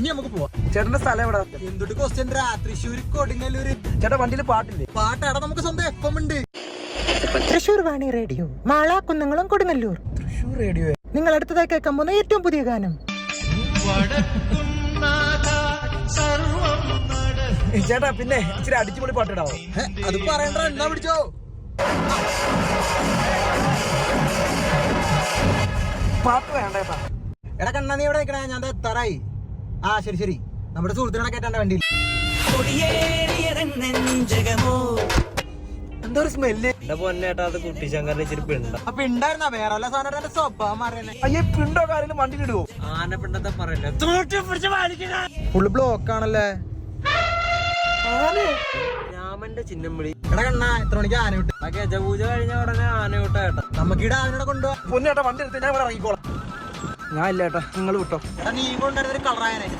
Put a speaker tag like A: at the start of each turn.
A: ഇനി നമുക്ക് പോവാം.
B: ചേട്ടന്റെ സ്ഥലം എവിടെ?
A: എന്തൊട്ട് ക്വസ്റ്റ്യൻ? തൃശ്ശൂർ കൊടുങ്ങല്ലൂര്.
B: ചേട്ടാ വണ്ടിയിൽ പാട്ടില്ലേ?
A: പാട്ടാടാ, നമുക്ക് സ്വന്തം FM ഉണ്ട്.
C: തൃശ്ശൂർ വാണി റേഡിയോ, മാള, കുന്നംകുളം, കൊടുങ്ങല്ലൂർ.
B: തൃശ്ശൂർ റേഡിയോ.
C: നിങ്ങൾ അടുത്തതായി കേൾക്കാൻ പോകുന്ന ഏറ്റവും പുതിയ ഗാനം.
B: ചേട്ടാ പിന്നെ ഇച്ചിരി അടിച്ചുപൊളി പാട്ടിടാവോ?
A: അത് പറയണ്ട, എന്നാ പിടിച്ചോ.
B: പാട്ട് വേണ്ട ചേട്ടാ.
A: എടാ കണ്ണാ, നീ എവിടെ നിൽക്കണേ? ഞാൻ എത്താറായി. ആ ശരി ശരി, നമ്മുടെ സുഹൃത്തിനെ കേട്ടാ വണ്ടിയിൽ.
B: എന്താ ഒരു സ്മെല്ല്?
D: എന്റെ പൊന്നേട്ടാ, അത് കുട്ടിശങ്കറിന്റെ ചെരുപ്പുണ്ട്.
A: അപ്പൊ ഉണ്ടായിരുന്ന വേറെ വല്ല സാധനം സ്വഭാവം മാറിയല്ലേ?
B: അയ്യേ, പിണ്ടോ കാര്യം വണ്ടിയിൽ ഇടുവോ?
D: ആനപ്പിണ്ടത്തെ പറയല്ലേ,
A: ഫുള്ള് ബ്ലോക്ക് ആണല്ലേ.
D: രാമന്റെ ചിഹ്നം വിളി.
A: എടാ കണ്ണാ, എത്ര മണിക്ക് ആന വിട്ട്?
D: ആ ഗജപൂജ കഴിഞ്ഞ ഉടനെ ആന വിട്ടാ ഏട്ടാ.
A: നമുക്കിടെ ആനയുടെ കൊണ്ടുപോവാ.
B: പൊന്നേട്ടാ വണ്ടി എടുത്ത് ഞാൻ ഇവിടെ ഇറങ്ങിക്കോളാം. ഞാൻ ഇല്ല ചേട്ടാ, നിങ്ങൾ വിട്ടോ.
A: എടാ നീ കൊണ്ടുവരുന്നൊരു കളറായനെ.